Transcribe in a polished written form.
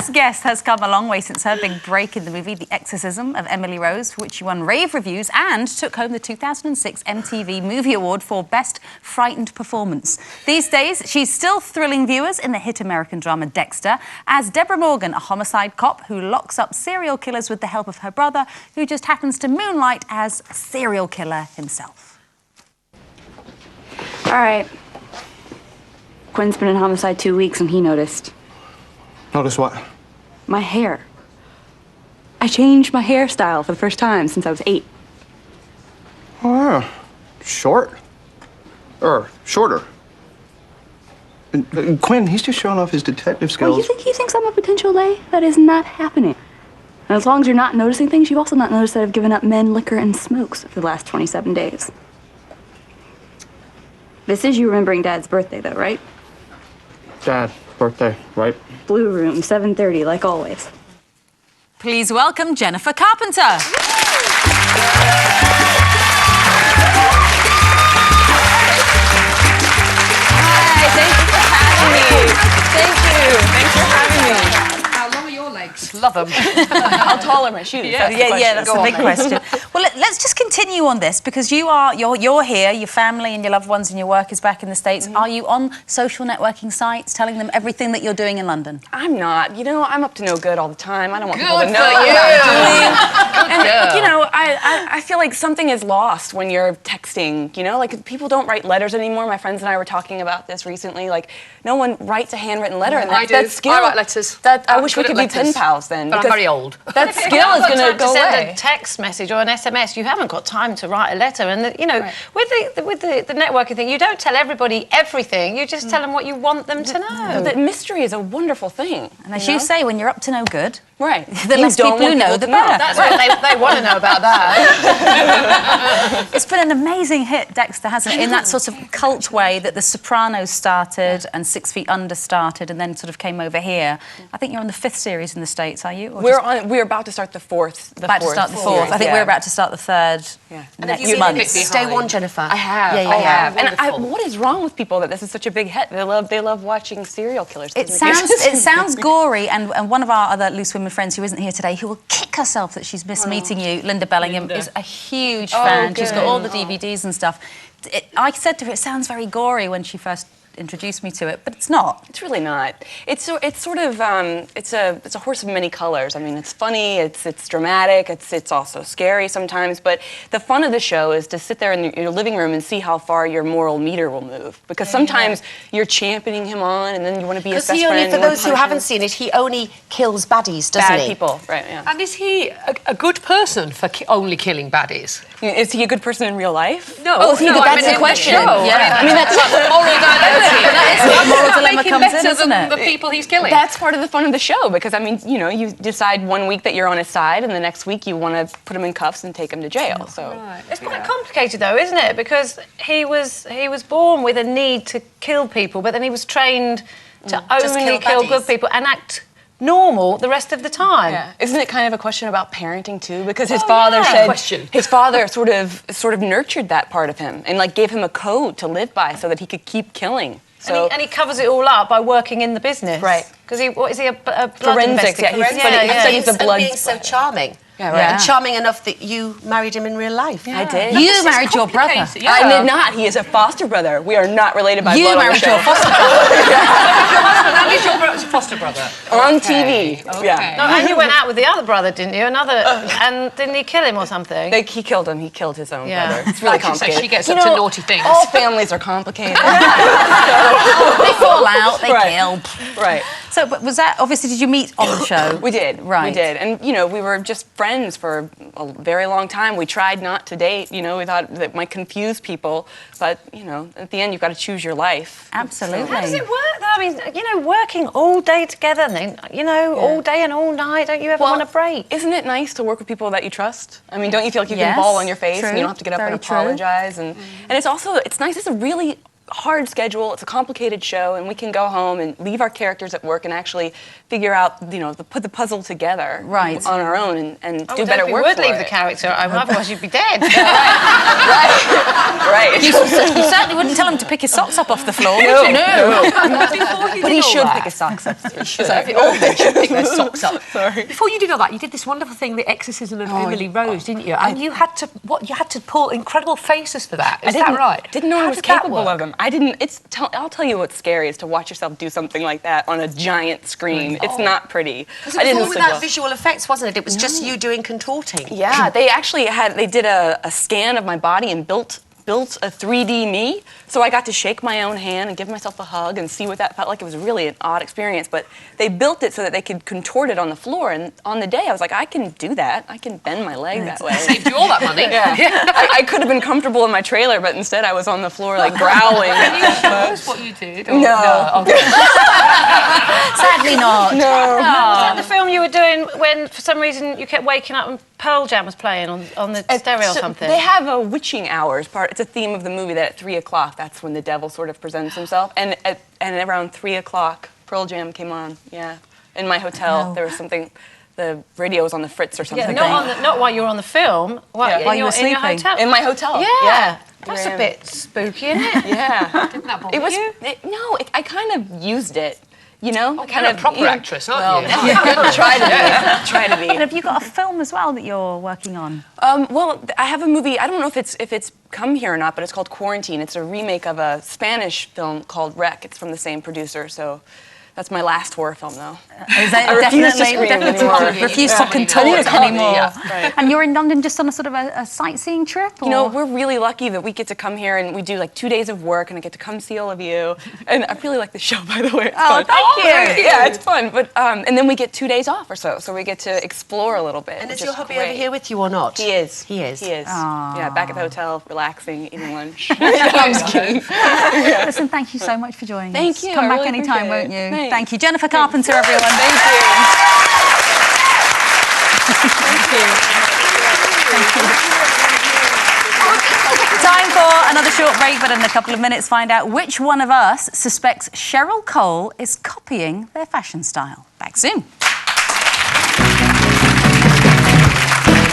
first guest has come a long way since her big break in the movie The Exorcism of Emily Rose, for which she won rave reviews and took home the 2006 MTV Movie Award for Best Frightened Performance. These days, she's still thrilling viewers in the hit American drama Dexter as Deborah Morgan, a homicide cop who locks up serial killers with the help of her brother, who just happens to moonlight as a serial killer himself. All right. Quinn's been in homicide 2 weeks and he noticed. Notice what? My hair. I changed my hairstyle for the first time since I was 8. Oh, yeah. Short? Or shorter? Quinn, he's just showing off his detective skills. Well, you think he thinks I'm a potential lay? That is not happening. And as long as you're not noticing things, you've also not noticed that I've given up men, liquor, and smokes for the last 27 days. This is you remembering Dad's birthday, though, right? Dad's birthday, right? Blue Room, 7:30, like always. Please welcome Jennifer Carpenter. Hi, thank you for having me. Thank you. Thanks for having me. How long are your legs? Love them. How tall are my shoes? Yeah, that's the big question. Well, let's just continue on this because you're here, your family and your loved ones and your work is back in the States. Are you on social networking sites telling them everything that you're doing in London? I'm not. You know, I'm up to no good all the time. I don't want people Good to know for what you. I'm doing. And, girl. you know, I feel like something is lost when you're texting, you know? Like, people don't write letters anymore. My friends and I were talking about this recently. Like, no one writes a handwritten letter. And I do. that skill, I write letters. I I'm wish we good could at be pen letters. pals then. But I'm because very old. That skill is going to go send away. a text message or an SMS. You haven't got time to write a letter, and you know, with the networking thing, you don't tell everybody everything. You just tell them what you want them to know. That mystery is a wonderful thing. And as you say, when you're up to no good, right, the less people who know, the better. That's what they want to know about that. It's been an amazing hit, Dexter, hasn't it? In that sort of cult way that The Sopranos started and 6 Feet Under started and then sort of came over here. I think you're on the 5th series in the States, are you? Or We're about to start the 4th. about to start the 4th. I think we're about to start the 3rd next month. Stay one, Jennifer. I have. Yeah, I have. And Wonderful. what is wrong with people that this is such a big hit? They love watching serial killers. It sounds gory, and one of our other Loose Women friends who isn't here today, who will kick herself that she's missed meeting you, Linda Bellingham, is a huge fan. She's got all the DVDs and stuff. I said to her, it sounds very gory when she first introduced me to it, but it's not. It's really not. It's sort of it's a horse of many colors. I mean, it's funny, it's dramatic, it's also scary sometimes. But the fun of the show is to sit there in your living room and see how far your moral meter will move. Because sometimes you're championing him on, and then you want to be his best friend. For those who haven't seen it, he only kills baddies, doesn't bad he? people, right? Yeah. And is he a good person for only killing baddies? Is he a good person in real life? No. Oh, that's the in question. show. Yeah. I mean, that's moral dilemma. That's where the moral dilemma Make him comes in, better isn't than it? the people he's killing. That's part of the fun of the show, because I mean, you know, you decide one week that you're on his side, and the next week you want to put him in cuffs and take him to jail. So It's quite complicated, though, isn't it? Because he was born with a need to kill people, but then he was trained to only kill good people and act normal the rest of the time. yeah. Isn't it kind of a question about parenting too? Because his father said his father sort of nurtured that part of him and like gave him a code to live by so that he could keep killing. So And he covers it all up by working in the business. Right. Because what is he, a blood Forensics, yeah, investigator? he studies the blood. Being so charming. Yeah, right. And charming enough that you married him in real life. I did. You married your brother. Yeah. I did not. He is a foster brother. We are not related by You blood. married your foster That is your foster brother. on TV. Okay. Yeah. No, and you went out with the other brother, didn't you? And didn't he kill him or something? He killed him. He killed his own Yeah. brother. It's really Like she said, complicated. she gets You up to know, naughty things. All families are complicated. They fall out, they kill. Right. So, but was that, obviously, did you meet on the show? We did. Right. We did. And, you know, we were just friends for a very long time. We tried not to date. You know, we thought that might confuse people. But, you know, at the end, you've got to choose your life. Absolutely. How does it work, though? I mean, you know, working all day together and then, you know, all day and all night. Don't you ever want a break? Isn't it nice to work with people that you trust? I mean, don't you feel like you Yes, can fall on your face true. and you don't have to get up Very and true. apologize? And it's also, it's nice. It's a really hard schedule. It's a complicated show, and we can go home and leave our characters at work and actually figure out, put the puzzle together Right. on our own and I do would better hope you work would for leave it. the character at home, otherwise you'd be dead. Right. You certainly wouldn't tell him to pick his socks up off the floor, would you? No. But he should pick his socks up. He should. All men should pick their socks up. Sorry. Before you did all that, you did this wonderful thing, the exorcism of Emily Rose, didn't you? And you had to pull incredible faces for that. Is that right? Didn't know I How was did that capable work? of them. I didn't. I'll tell you what's scary is to watch yourself do something like that on a giant screen. It's not pretty. Because it was all without visual effects, wasn't it? It was just you doing contorting. Yeah, they actually did a scan of my body and built a 3D me, so I got to shake my own hand and give myself a hug and see what that felt like. It was really an odd experience, but they built it so that they could contort it on the floor, and on the day I was like, I can do that. I can bend my leg that way. Saved you all that money. Yeah. I could have been comfortable in my trailer, but instead I was on the floor like growling. Can you show us what you did? Or No. Okay. Sadly not. No. Was that the film you were doing when, for some reason, you kept waking up and Pearl Jam was playing on the stereo or So something? They have a witching hours part. It's a theme of the movie that at 3 o'clock, that's when the devil sort of presents himself. And around 3 o'clock, Pearl Jam came on. Yeah, in my hotel, there was something. The radio was on the fritz or something. Yeah, not while you were on the film. While Yeah. in While you your, were in your sleeping. hotel. In my hotel. Yeah. That's Here I a am. bit spooky, isn't it? Yeah. Didn't that bother It was. you? I kind of used it. I You're kind a proper actress, aren't you? Try to be. Try to And be. have you got a film as well that you're working on? Well, I have a movie. I don't know if it's come here or not, but it's called Quarantine. It's a remake of a Spanish film called Wreck. It's from the same producer, so that's my last horror film, though. Is that I refuse to scream definitely anymore. refuse to I contort need a comedy, anymore? yeah, right. And you're in London just on a sort of a sightseeing trip? Or? We're really lucky that we get to come here and we do like 2 days of work and I get to come see all of you. And I really like the show, by the way. It's fun. thank you. Yeah, it's fun. But and then we get 2 days off or so, so we get to explore a little bit. And is which your hubby great. over here with you or not? He is. He is. He is. Yeah, back at the hotel, relaxing, eating lunch. Listen, thank you so much for joining us. Thank you, Come I back really anytime, appreciate won't it. you? Thanks. Thank you. Jennifer Carpenter, everyone. Thank you. Time for another short break, but in a couple of minutes, find out which one of us suspects Cheryl Cole is copying their fashion style. Back soon.